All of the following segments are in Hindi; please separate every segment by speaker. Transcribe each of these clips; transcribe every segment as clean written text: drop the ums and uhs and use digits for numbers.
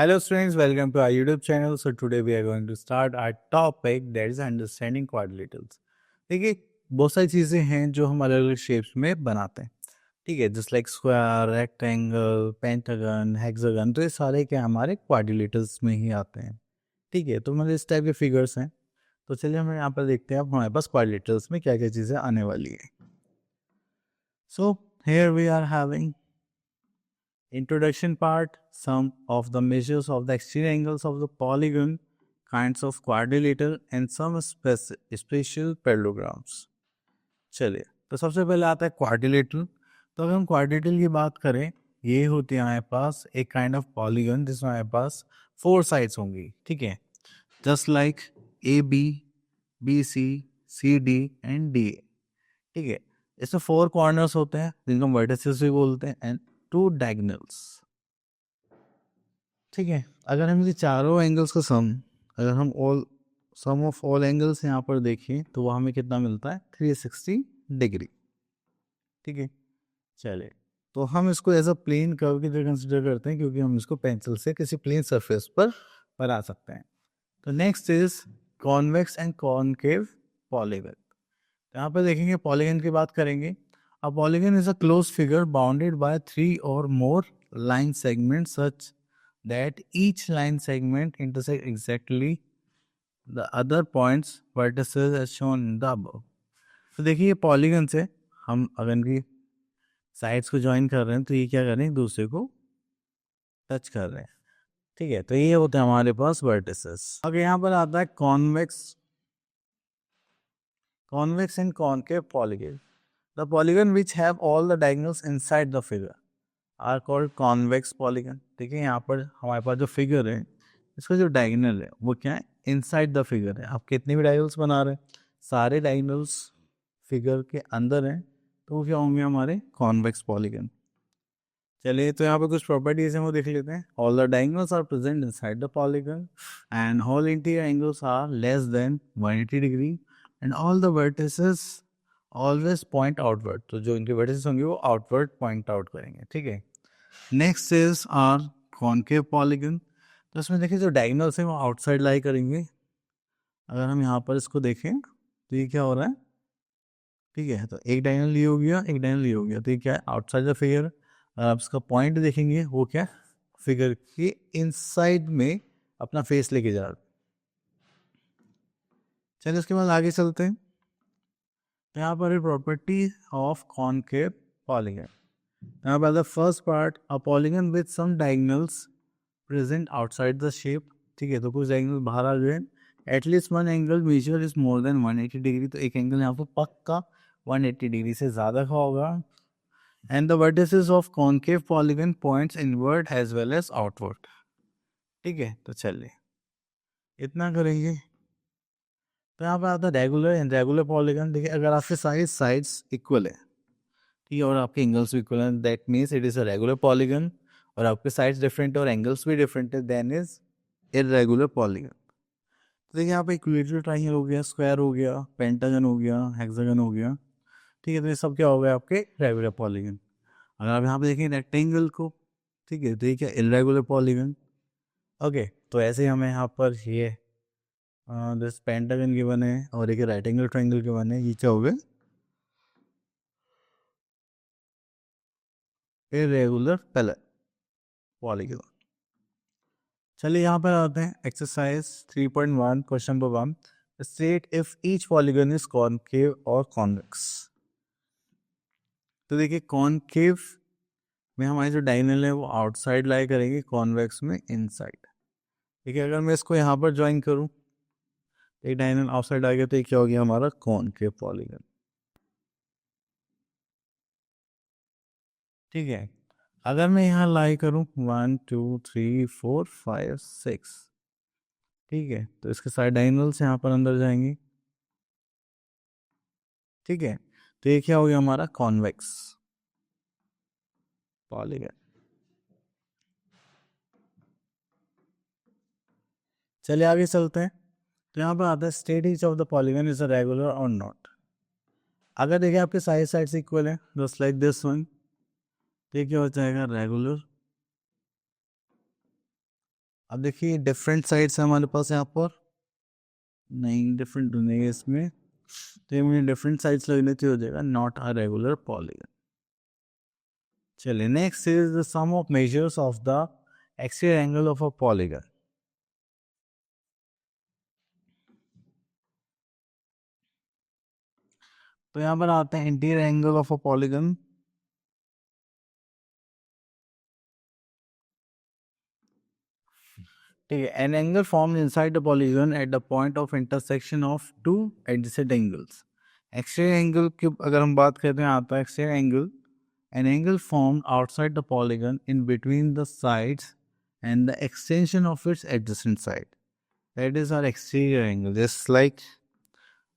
Speaker 1: Hello students, welcome to our YouTube channel. So today we are going to start our topic that is understanding quadrilaterals. देखिए बहुत सारी चीज़ें हैं जो हम अलग अलग शेप्स में बनाते हैं, ठीक है, just like square, rectangle, pentagon, hexagon, तो ये सारे क्या हमारे क्वाड्रिलेटरल्स में ही आते हैं, ठीक है। तो मतलब इस टाइप के फिगर्स हैं। तो चलिए हम यहाँ पर देखते हैं अब हमारे पास क्वाड्रिलेटरल्स में क्या क्या चीज़ें आने वाली है। So here we are having introduction part, some of the measures of the exterior angles of the polygon, kinds of quadrilateral and some special parallelograms. चलिए, तो सबसे पहले आता है क्वाड्रिलेटरल। तो अगर हम क्वाड्रिलेटरल की बात करें, ये होती है हमारे पास एक काइंड ऑफ पॉलीगन जिसमें हमारे पास 4 साइड्स होंगी, ठीक है, just like A B C D and D A, ठीक है। इसमें 4 कॉर्नर्स होते हैं जिनको वर्टिसेस भी बोलते हैं एंड 2 डायगोनल्स, ठीक है। अगर हम ये चारों एंगल्स का अगर हम सम ऑफ ऑल एंगल्स यहाँ पर देखें तो वो हमें कितना मिलता है 360 डिग्री, ठीक है। चलिए, तो हम इसको एज अ प्लेन कर्व की तरह कंसिडर करते हैं क्योंकि हम इसको पेंसिल से किसी प्लेन सरफेस पर बना सकते हैं। तो next is convex and concave polygon. यहाँ पर देखेंगे पॉलीगन की बात करेंगे। A polygon is a close figure bounded by 3 और more line segment such that each line segment intersect exactly the other points vertices as shown in the above. तो देखिए ये पॉलीगन से हम अगर इनकी साइड्स को ज्वाइन कर रहे हैं तो ये क्या कर रहे हैं, एक दूसरे को टच कर रहे हैं, ठीक है। तो ये होते हैं हमारे पास वर्टिसेस। अगर यहाँ पर आता है convex and concave polygon. The polygon which have all the diagonals inside the figure are called convex polygon. देखिए यहाँ पर हमारे पास जो फिगर है इसका जो डायगोनल है वो क्या है, इनसाइड द फिगर है। आप कितने भी डायगोनल्स बना रहे हैं, सारे डायगोनल्स फिगर के अंदर हैं, तो वो क्या होंगे हमारे कॉन्वेक्स पॉलीगन। चलिए, तो यहाँ पे कुछ प्रॉपर्टीज हैं वो देख लेते हैं। All the diagonals are present inside the polygon and all interior angles are less than 180 degree and all the vertices always point outward. तो जो इनके वर्टिसेस होंगे वो आउटवर्ड पॉइंट आउट करेंगे, ठीक है। Next is are concave polygon. तो इसमें देखिए जो डायगोनल्स हैं वो आउटसाइड लाई करेंगे। अगर हम यहाँ पर इसको देखें तो ये क्या हो रहा है, ठीक है, तो एक डायगोनल ये हो गया, एक डायगोनल ये हो गया, तो ये क्या है, आउटसाइड द फिगर। अगर आप इसका पॉइंट देखेंगे वो क्या, फिगर के इनसाइड में अपना फेस लेके जा रहा है। चलिए उसके बाद आगे चलते हैं। तो यहाँ पर प्रॉपर्टी ऑफ कॉनकेव पॉलीगन। यहाँ पर the first part, a polygon with some diagonals present outside the shape, ठीक है, तो कुछ एंगल बाहर आ गए। At least one angle measure is more than 180 degree, तो एक एंगल यहाँ पर पक्का 180 डिग्री से ज़्यादा का होगा। And the vertices of concave polygon points inward as well as outward, ठीक है। तो चलिए इतना करेंगे। तो यहाँ पर आता है रेगुलर एंड रेगुलर पॉलीगन। देखिए अगर आपके सारी साइड्स इक्वल है, ठीक है, और आपके एंगल्स भी इक्वल हैं, that means it is a regular polygon. और आपके साइड्स डिफरेंट है और एंगल्स भी डिफरेंट है, देन इज इरेगुलर पॉलीगन। तो देखिए यहाँ पे इक्विलेटरल ट्रायंगल हो गया, स्क्वायर हो गया, पेंटागन हो गया, हेक्सागन हो गया, ठीक है। तो ये सब क्या हो गया आपके रेगुलर पॉलीगन। अगर आप यहाँ पे देखें रेक्टेंगल को, ठीक है, तो ये क्या इरेगुलर पॉलीगन। ओके, तो ऐसे ही हमें यहाँ पर ये दिस पेंटागन के बने और एक राइट एंगल ट्रायंगल के बने, ये क्या हो गए इरेगुलर पॉलीगन। चलिए यहाँ पर आते हैं exercise 3.1 question number 1। State if each polygon is concave और कॉन्वेक्स। तो देखिए कॉनकेव में हमारे जो डायगोनल है वो आउटसाइड लाई करेंगे, कॉन्वेक्स में इनसाइड, ठीक है। अगर मैं इसको यहाँ पर ज्वाइन करूँ, एक डायगोनल आउटसाइड आ गया, तो ये क्या हो गया हमारा कॉनकेव पॉलीगन, ठीक है। अगर मैं यहाँ लाई करूँ 1 2 3 4 5 6, ठीक है, तो इसके सारे डायगोनल्स यहाँ पर अंदर जाएंगे, ठीक है। तो ये क्या हो गया हमारा कॉन्वेक्स पॉलीगन। चलिए आगे चलते हैं। तो यहाँ पर आता है state each of the polygon is a regular और नॉट। अगर देखिए आपके साइड साइड्स इक्वल है, जस्ट लाइक दिस वन, तो ये क्या हो जाएगा रेगुलर अब देखिए डिफरेंट साइड्स है हमारे पास यहाँ पर, नहीं डिफरेंट नहीं है इसमें, तो ये मुझे डिफरेंट साइड्स लगने चाहिए, हो जाएगा नॉट अ रेगुलर पॉलीगन। चलिए next is the sum of measures of the exterior angle of a polygon. तो यहाँ पर आते हैं interior angle of a polygon. ठीक है, an angle form inside the polygon at the point of intersection of two adjacent angles. Exterior angle की अगर हम बात करते हैं, आता है exterior angle an angle formed outside the polygon in between the sides and the extension of its adjacent side. That is our exterior angle. Just like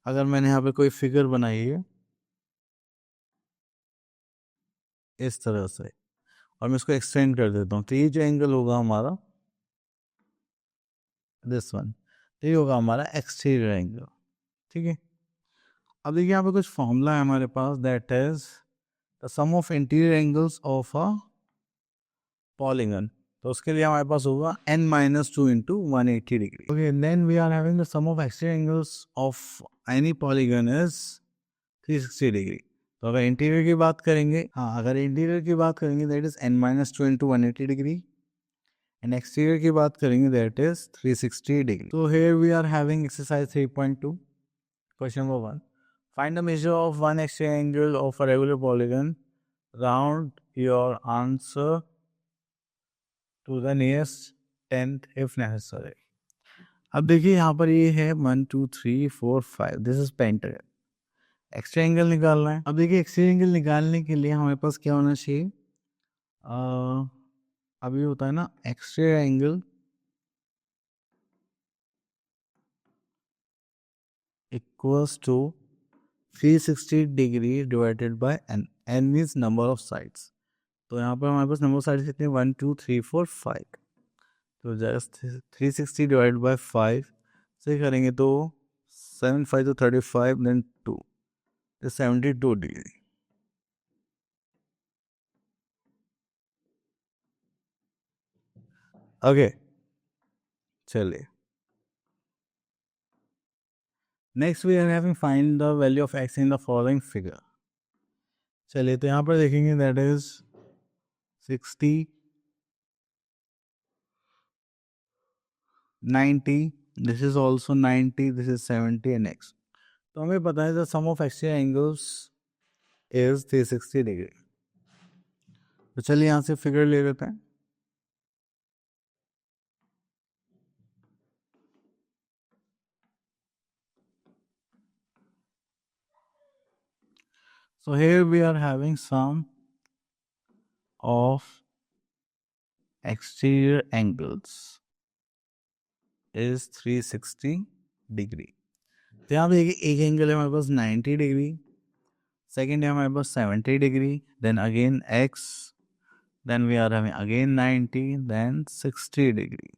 Speaker 1: अगर मैंने यहाँ पे कोई फिगर बनाई है इस तरह से और मैं इसको एक्सटेंड कर देता हूँ, तो ये जो एंगल होगा हमारा, दिस वन, तो ये होगा हमारा एक्सटीरियर एंगल। ठीक है, अब देखिए यहाँ पे कुछ फॉर्मूला है हमारे पास, that is the sum of interior angles of a polygon. तो उसके लिए हमारे पास होगा n minus two into 180 degree. Okay, then we are having the sum of exterior angles of any polygon is 360 degree. तो अगर इंटीरियर की बात करेंगे, हाँ अगर इंटीरियर की बात करेंगे that is n minus two into 180 degree, and exterior की बात करेंगे दैट इज 360 डिग्री। तो here we are having exercise 3.2, question number 1, find the measure of one exterior angle of a regular polygon, round your answer to the nearest tenth if necessary. अब देखिए यहाँ पर ये है 1 2 3 4 5, this is pentagon. Extra angle निकालना है। अब देखिए एक्स्ट्रा एंगल निकालने के लिए हमारे पास क्या होना चाहिए, अभी होता है ना extra angle equals to 360 degree divided by n, n means number of sides. तो यहाँ पर हमारे पास नंबर ऑफ साइड्स कितने, 1 2 3 4 5, तो जस्ट 360 डिवाइड बाय 5 से करेंगे तो 7 5 तो 35, देन 2 72 डिग्री। ओके चलिए next we are having find the value of x in the following figure. चलिए तो यहाँ पर देखेंगे that is 60 90, this is also 90, this is 70 and x. तो हमें पता है the sum of exterior angles is 360 degree. तो चलिए यहाँ से फिगर ले लेते हैं। So here we are having sum of exterior angles is 360 degree. तो यहाँ पे एक एंगल है हमारे पास 90 डिग्री, सेकेंड है हमारे पास 70 degree, then again x, then we are having again 90, then 60 degree,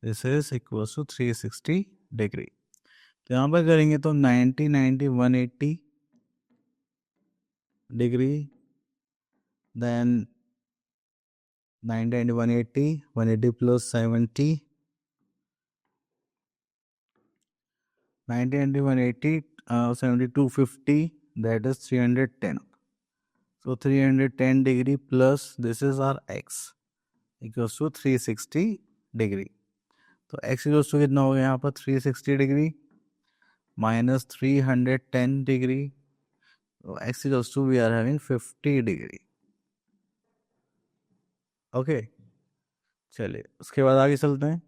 Speaker 1: this is equal to 360 degree. तो यहाँ पर करेंगे तो 90 90 180 degree, then 90 180 180 plus 70 90 and 180 70 250, that is 310. So 310 degree plus this is our x equals to 360 degree. तो x equals to कितना हो गया यहाँ पर 360 डिग्री माइनस 310 डिग्री, तो x equals to we are having 50 degree. Okay चलिए उसके बाद आगे चलते हैं,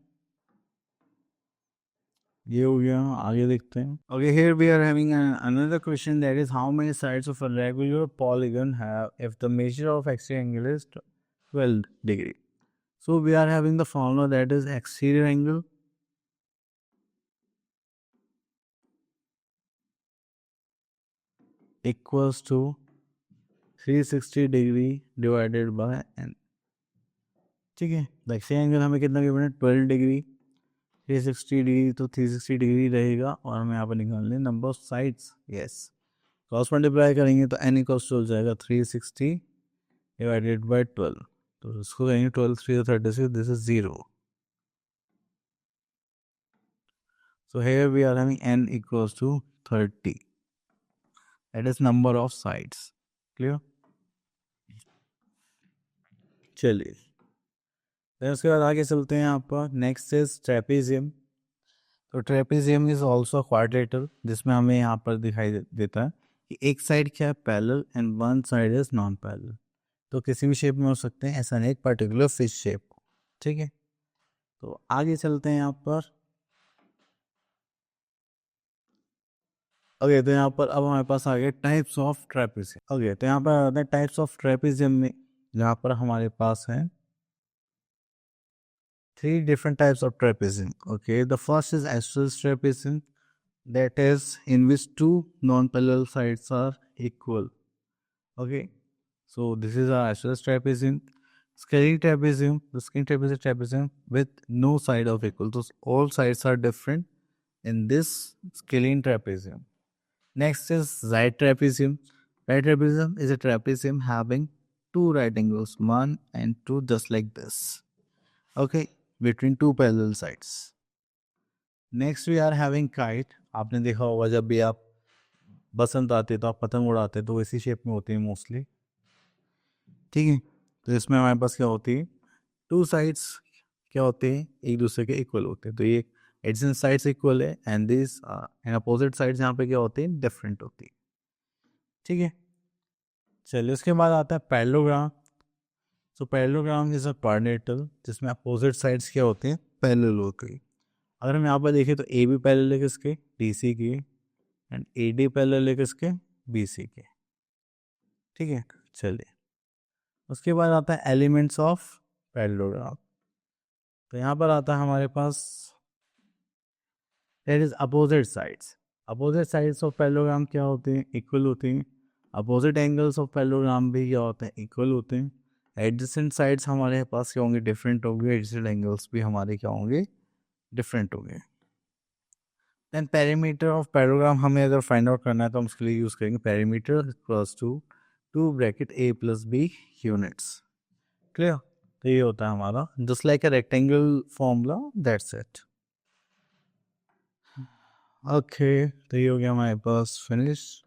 Speaker 1: ये हो गया, आगे देखते हैं। Okay here we are having another question that is how many sides of a regular polygon have if the measure of exterior angle is 12 degree. So we are having the formula that is exterior angle equals to 360 degree divided by n. ठीक है, द एक्सटीरियर एंगल हमें कितना गिवन है 12 डिग्री, 360 डिग्री तो 360 डिग्री रहेगा, और हमें यहाँ पर निकालने number of sides. Yes, cross multiply करेंगे तो एन इक्वल्स टू हो जाएगा 360 डिवाइडेड बाय 12, तो इसको करेंगे 12 3 36, this is 0। So here we are having n equals to 30. That is number of sides. Clear? चलिए, then उसके बाद आगे चलते हैं यहाँ पर. Next is trapezium. तो ट्रेपेजियम इज ऑल्सो क्वाड्रेटर, जिसमें हमें यहाँ पर दिखाई देता है कि एक साइड क्या है parallel and one side is non parallel. तो किसी भी शेप में हो सकते हैं, ऐसा नहीं एक पर्टिकुलर फिश शेप. ठीक है, तो आगे चलते हैं यहाँ पर. ओके, तो यहाँ पर अब हमारे पास आ गए टाइप्स ऑफ ट्रेपेजियम. ओके, तो यहाँ पर आते हैं टाइप्स ऑफ ट्रेपेजियम में, जहाँ पर हमारे पास है 3 different types of trapezium. Okay, the first is isosceles trapezium, that is in which two non-parallel sides are equal. Okay, so this is our isosceles trapezium. Scalene trapezium, the scalene trapezium is trapezium with no side of equal. So all sides are different in this scalene trapezium. Next is right trapezium. Right trapezium is a trapezium having two right angles, 1 and 2, just like this. Okay, between two parallel sides. Next we are having kite. आपने देखा होगा जब भी आप बसंत आते तो आप पतंग उड़ाते तो इसी शेप में होती है मोस्टली. ठीक है, तो इसमें हमारे पास क्या होती है, टू साइड्स क्या होते हैं, एक दूसरे के इक्वल होते हैं. तो ये एडजेसेंट साइड्स इक्वल है and this and opposite sides यहाँ पे क्या होते हैं, डिफरेंट होती है. ठीक है, चलिए उसके बाद आता है parallelogram. So parallelogram is a quadrilateral जिसमें अपोजिट साइड्स क्या होते हैं, पैरेलल होती है. अगर हम यहाँ पर देखें तो ए बी पैरेलल है किसके, डी सी की, एंड ए डी पैरेलल है किसके, बी सी के. ठीक है, चलिए उसके बाद आता है एलिमेंट्स ऑफ पैरेललोग्राम. तो यहाँ पर आता है हमारे पास that is opposite sides. Opposite sides of parallelogram क्या होते हैं, इक्वल होते हैं. अपोजिट एंगल्स ऑफ पैरेललोग्राम भी क्या होते हैं, इक्वल होते हैं. एडजेसेंट साइड्स हमारे पास क्या होंगे, डिफरेंट होंगे. एडजेसेंट एंगल्स भी हमारे क्या होंगे, डिफरेंट होंगे. देन पेरीमीटर ऑफ पैरेललोग्राम हमें अगर फाइंड आउट करना है तो हम उसके लिए यूज़ करेंगे perimeter equals to 2 bracket a plus B units. Clear, तो ये होता है हमारा just like a rectangle formula, that's it. Okay, तो ये हो गया हमारे पास finish.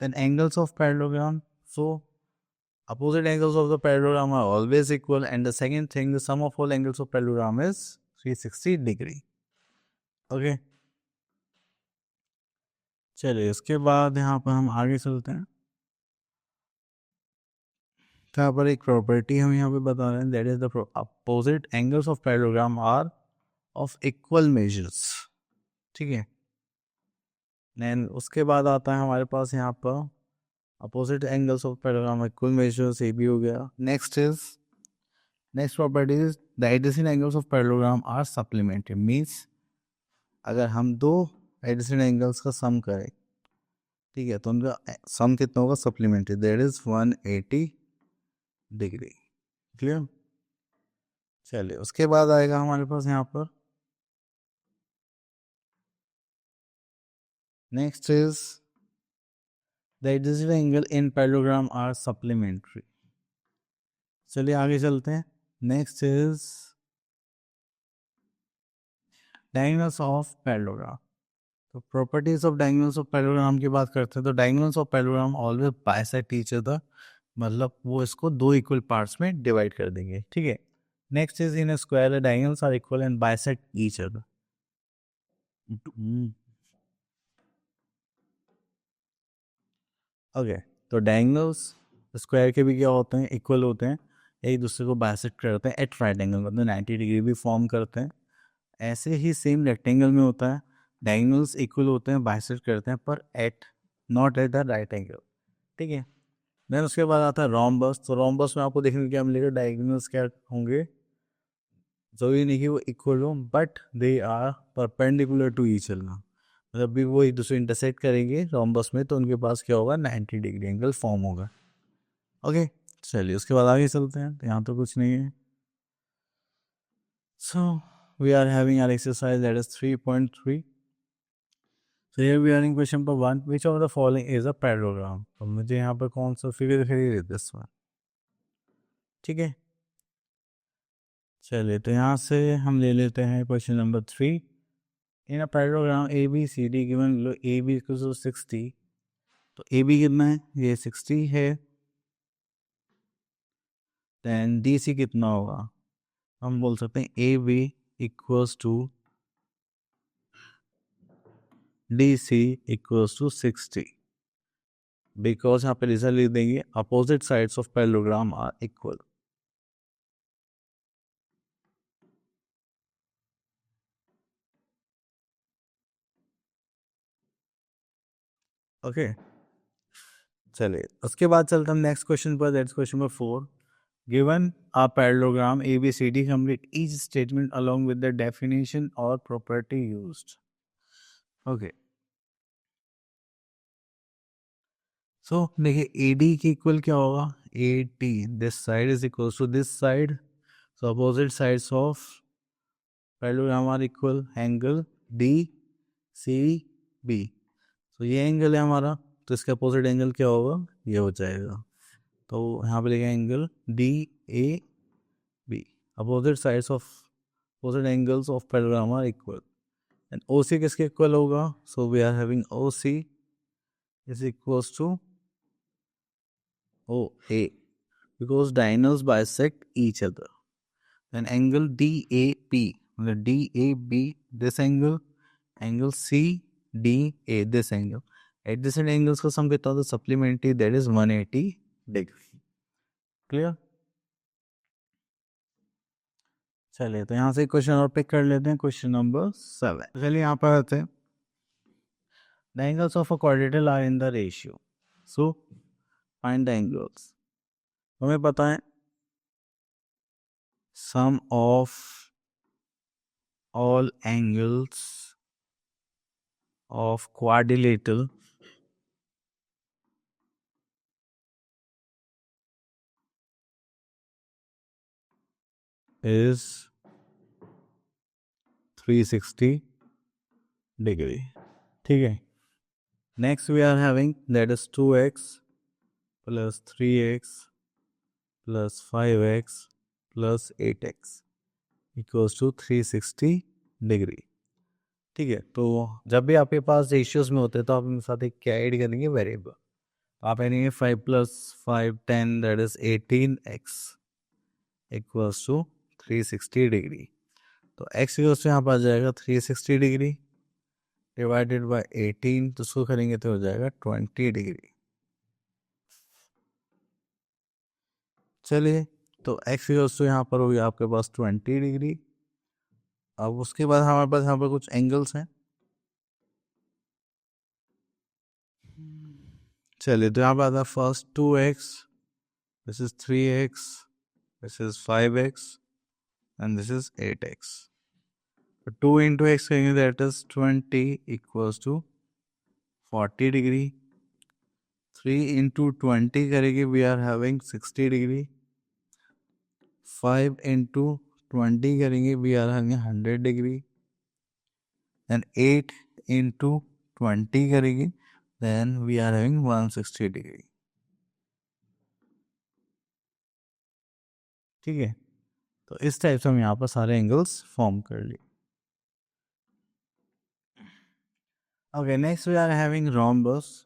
Speaker 1: Then angles of parallelogram. So opposite angles of the parallelogram are always equal, and the second thing, the sum of all angles of parallelogram is 360 degree. Okay, चलिए इसके बाद यहाँ पर हम आगे चलते हैं. तो यहाँ पर एक प्रॉपर्टी हम यहाँ पे बता रहे हैं, that is the opposite angles of parallelogram are of equal measures. ठीक है, देन उसके बाद आता है हमारे पास यहाँ पर opposite angles of parallelogram equal measures, ये भी हो गया. Next property is the adjacent angles of parallelogram are supplementary. Means अगर हम दो एडजेसेंट एंगल्स का सम करें, ठीक है, तो उनका सम कितना होगा, supplementary, that is 180 degree. Clear, चलिए उसके बाद आएगा हमारे पास यहाँ पर next is the adjacent angle in parallelogram are supplementary. चलिए आगे चलते हैं. Next is diagonals of parallelogram. तो properties of diagonals of parallelogram की बात करते हैं तो diagonals of parallelogram always bisect each other, मतलब वो इसको दो इक्वल पार्ट्स में डिवाइड कर देंगे. ठीक है, next is in a square diagonals are equal and bisect each other. Okay, तो डायगोनल्स स्क्वायर के भी क्या होते हैं, इक्वल होते हैं, एक दूसरे को बाइसेक्ट करते हैं एट राइट एंगल, मतलब 90 डिग्री भी फॉर्म करते हैं. ऐसे ही सेम रेक्टेंगल में होता है, डायगोनल्स इक्वल होते हैं, बाइसेक्ट करते हैं, पर at not at the right angle. ठीक है, देन उसके बाद आता है रोम्बस. तो रोम्बस में आपको देखने को क्या मिलेगा, डायगोनल्स क्या होंगे, जरूरी नहीं कि वो इक्वल हो, but they are perpendicular to each other. जब भी वो एक दूसरे इंटरसेक्ट करेंगे रोम्बस में तो उनके पास क्या होगा, 90 डिग्री एंगल फॉर्म होगा. ओके, चलिए उसके बाद आगे चलते हैं. तो यहाँ तो कुछ नहीं है. So we are having our exercise that is 3.3. So here we are in question number 1. Which of the following is a parallelogram? तो मुझे यहाँ पर कौन सा फिगर दिखाई दे, दिस वन. ठीक है, चलिए तो यहाँ से हम ले लेते हैं question number 3. In a parallelogram A B C D given A B equal to 60, तो ए बी कितना है, ये 60 है, देन डी सी कितना होगा, हम बोल सकते हैं A B equals to D C equals to 60, because यहाँ पे रिजल्ट लिख देंगे opposite sides of parallelogram are equal. Okay चलिए उसके बाद चलते हम नेक्स्ट क्वेश्चन पर, that's question number 4। Given a parallelogram A B C D, complete each statement along with the definition और प्रॉपर्टी यूज्ड। ओके सो देखिए ए डी की इक्वल क्या होगा, A T this side is equal to this side, so opposite sides of parallelogram are equal, angle D C B, तो ये एंगल है हमारा, तो इसका अपोजिट एंगल क्या होगा, ये हो जाएगा, तो यहाँ पे लिखेंगे angle D A B, opposite sides of opposite angles of parallelogram are equal, and O C किसके इक्वल होगा, so we are having O C is equals to O A, because diagonals bisect each other. Then angle DAP, DAB this angle, angle CDA this angle. Adjacent angles का sum कितना होता है, supplementary, that is 180 degree. Clear? चलिए तो यहाँ से क्वेश्चन और पिक कर लेते हैं, क्वेश्चन नंबर 7। चलिए यहाँ पर आते हैं, the angles of a quadrilateral are in the ratio, so find the angles। हमें पता है sum of all angles of quadrilateral is 360 degree, ठीक है। Next we are having that is 2x plus 3x plus 5x plus 8x equals to 360 degree, ठीक है। तो जब भी आपके पास रेशियोज में होते हैं तो आप इनके साथ एक क्या ऐड करेंगे, वेरिएबल, आप add 5 plus 5 10 that is 18x equals to 360 degree, तो x इक्वल्स टू यहाँ पर आ जाएगा 360 डिग्री डिवाइडेड बाय 18, तो उसको करेंगे तो हो जाएगा 20 डिग्री। चलिए तो x इक्वल्स टू यहाँ पर हो गया आपके पास 20 डिग्री। अब उसके बाद हमारे पास यहाँ पर कुछ एंगल्स हैं, चलिए तो यहाँ पर आता है first 2x, this is 3x, this is 5x and this is 8x, 2 into x करेंगे that is 20 equals to 40 degree, 3 into 20 करेंगे we are having 60 degree, 5 into 20 करेंगे we are having 100 degree, then 8 into 20 करेंगे then we are having 160 degree, ठीक है। तो इस टाइप से हम यहाँ पर सारे एंगल्स फॉर्म कर लिए। Okay next we are having rhombus,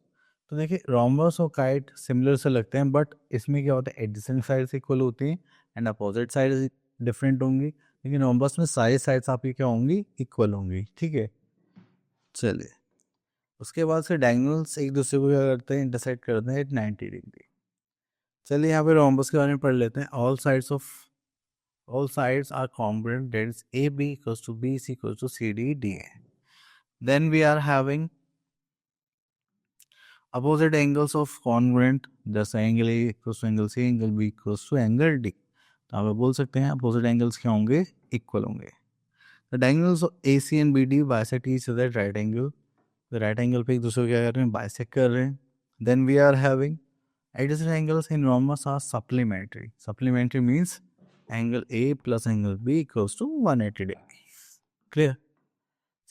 Speaker 1: तो देखिए रोम्बस और काइट सिमिलर से लगते हैं, बट इसमें क्या होता है एडजेसेंट साइड्स इक्वल होती हैं एंड अपोजिट साइड्स डिफरेंट होंगी, लेकिन रोम्बस में सारी साइड्स आपकी क्या होंगी, इक्वल होंगी, ठीक है। चलिए उसके बाद से डायगोनल्स एक दूसरे को क्या करते हैं, इंटरसेक्ट करते हैं 90 डिग्री। चलिए यहाँ पे रोम्बस के बारे में पढ़ लेते हैं। All sides are congruent, that is A B equals to B C equals to C D D A. Then we are having opposite angles of congruent, जैसे angle A equals to angle C, angle B equals to angle D, तो आप बोल सकते हैं अपोजिट एंगल्स क्या होंगे, इक्वल होंगे। The diagonals of A C and B D bisect each other right angle, तो राइट एंगल पे एक दूसरे को क्या कर रहे हैं, बाइसेक्ट कर रहे हैं। Then we are having adjacent angles in rhombus are supplementary, supplementary means angle A plus angle B equals to 180 degree, clear.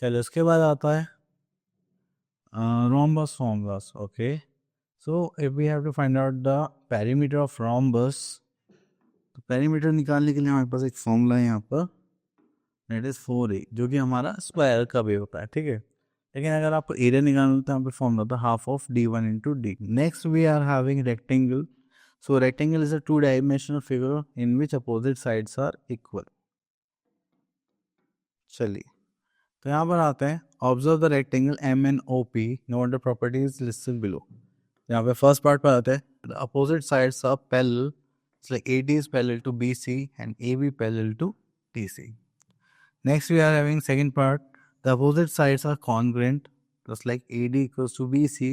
Speaker 1: चलिए उसके बाद आता है rhombus, okay, so if we have to find out the perimeter of rhombus, तो perimeter निकालने के लिए हमारे पास एक फॉर्मूला है यहाँ पर, दैट इज 4a, जो कि हमारा स्क्वायर का भी होता है, ठीक है। लेकिन अगर आपको एरिया निकालना होता है, यहाँ पे फॉर्मूला होता है half of d1 into D. Next we are having rectangle. So rectangle is a two dimensional figure in which opposite sides are equal. चलिए, तो यहाँ पर आते हैं, observe the rectangle M N O P, note the properties listed below. यहाँ पे फर्स्ट पार्ट पर आते हैं, the opposite sides are parallel, like AD is parallel to BC and AB parallel to DC. Next we are having second part, the opposite sides are congruent, just like AD equals to BC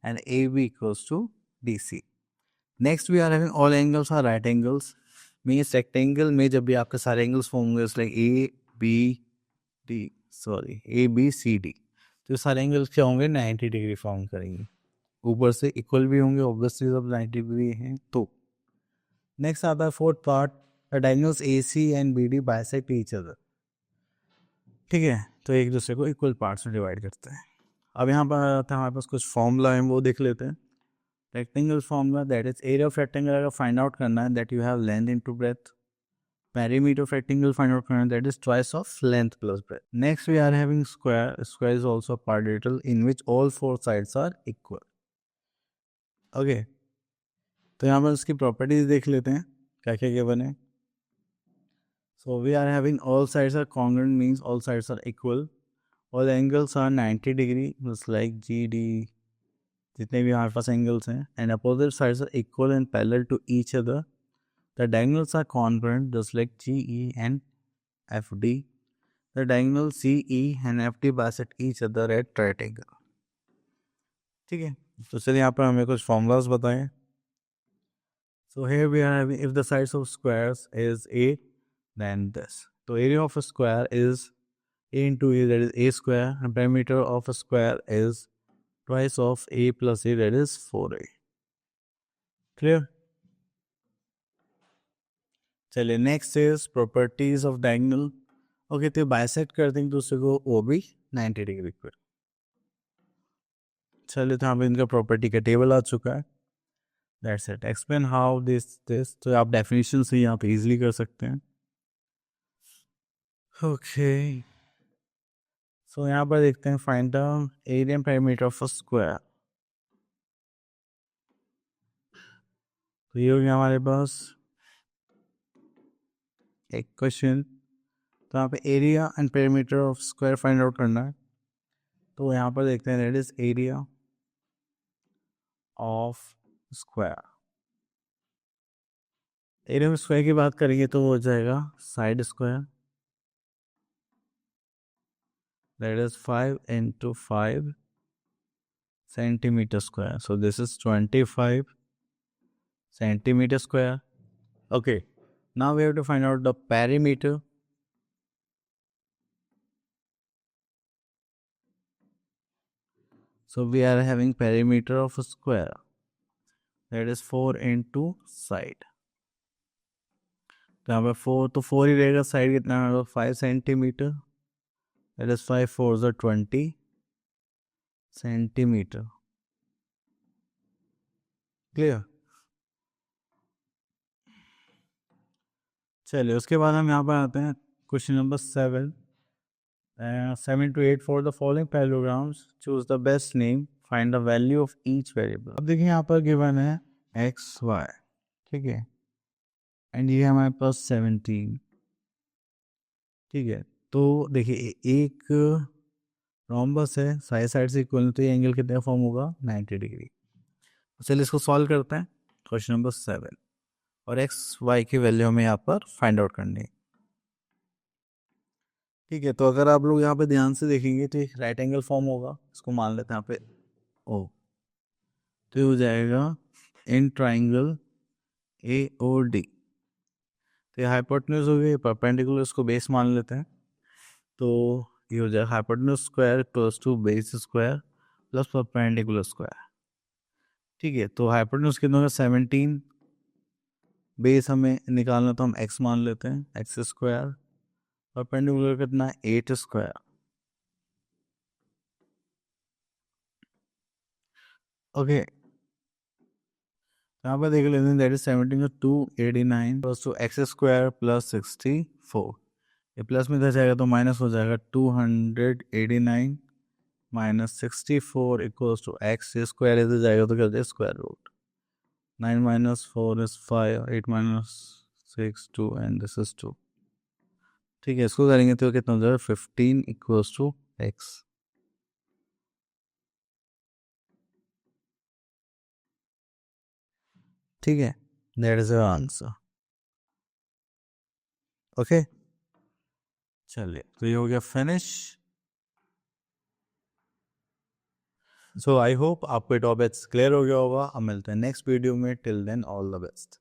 Speaker 1: and AB equals to DC. Next we are having all angles are right angles, means rectangle में जब भी आपके सारे angles form होंगे, like A B C D, तो सारे angles क्या होंगे, 90 डिग्री फॉर्म करेंगे, ऊपर से इक्वल भी होंगे ऑब्वियसली, जब 90 डिग्री हैं तो। नेक्स्ट आता है fourth part, the diagonals AC and BD bisect each other, ठीक है, तो एक दूसरे को इक्वल पार्ट्स में डिवाइड करते हैं। अब यहाँ पर आता है हमारे पास कुछ फॉर्मूला है, वो देख लेते हैं। Rectangle formula, that is area of rectangle अगर फाइंड आउट करना है, that you have length into breadth. Perimeter of rectangle find out करना है, that is twice of length plus breadth. Next we are having square, square is also a quadrilateral in which all four sides are equal. Okay, तो यहाँ पर उसकी प्रॉपर्टीज देख लेते हैं क्या क्या गिवन है। So we are having all sides are congruent, means all sides are equal. All angles are 90 degree, just like GD, जितने भी हमारे पास angles हैं, and opposite sides are equal and parallel to each other. The diagonals are congruent, just like GE and FD. The diagonals CE and FD bisect each other at right angle. ठीक है, तो चलिए यहाँ पर हमें कुछ formulas बताएं। So here we are having, if the sides of squares is A, then this. So area of a square is A into A, that is A square, and perimeter of a square is twice of A plus A, that is 4A. Clear? चलिए, next is properties of diagonal. Okay, तो बाइसेक्ट कर देंगे दूसरे को, वो भी 90 डिग्री पर। चलिए, तो यहाँ पे इनका प्रॉपर्टी का टेबल आ चुका है। That's it, explain how this, तो आप डेफिनेशन से यहाँ पे इजीली कर सकते हैं। ओके, सो यहाँ पर देखते हैं, find the area and perimeter of a square. तो ये हो गया हमारे पास एक क्वेश्चन। तो यहाँ पे area and perimeter of square find out करना है। तो यहाँ पर देखते हैं, that is area of square. Area of square की बात करेंगे तो वो हो जाएगा side square, that is 5 into 5 centimeter square. So this is 25 centimeter square. Okay, now we have to find out the perimeter. So we are having perimeter of a square, that is 4 into side. तो यहाँ पर 4, तो 4 ही रहेगा, साइड कितना होगा, 5 सेंटीमीटर, दैट इज 5 4 ज़ा 20 सेंटीमीटर। क्लियर? चलिए, उसके बाद हम यहाँ पर आते हैं question number 7 to 8 for the following parallelograms, choose the best name, find the value of each variable. अब देखिए यहाँ पर गिवन है x y, ठीक है, एंड ये हमारे पास 17, ठीक है। तो देखिए एक रोम्बस है, साइड साइड से इक्वल, तो ये एंगल कितना फॉर्म होगा, 90 डिग्री। चलिए इसको सॉल्व करते हैं, क्वेश्चन नंबर 7, और एक्स वाई की वैल्यू हमें यहाँ पर फाइंड आउट करनी है, ठीक है। तो अगर आप लोग यहाँ पे ध्यान से देखेंगे तो एक राइट एंगल फॉर्म होगा, इसको मान लेते हैं यहाँ पे ओ, तो ये हो जाएगा in triangle A O D. तो ये हाइपोटेन्यूज हो गई, परपेंडिकुलर इसको बेस मान लेते हैं, तो ये हो जाएगा hypotenuse square plus two base square plus perpendicular square, ठीक है। तो हाइपोटेन्यूज कितना होगा, 17, बेस हमें निकालना तो हम x मान लेते हैं, एक्स स्क्वायर, परपेंडिकुलर कितना है, 8 स्क्वायर। ओके, यहाँ पर देख लेते हैं, that is 17 2 89 plus two x square plus 64, ये प्लस में इधर जाएगा तो माइनस हो जाएगा 289 minus 64 equals to x. Square इधर जाएगा तो क्या हो जाएगा square root 9 minus 4 is 5, 8 minus 6 2 and this is 2। ठीक है, इसको करेंगे तो कितना हो जाएगा 15 इक्वल्स टू एक्स। ठीक है, that is your answer. Okay, चलिए तो ये हो गया फिनिश। सो आई होप आपको टॉपिक्स क्लियर हो गया होगा। अब मिलते हैं नेक्स्ट वीडियो में। Till then all the best.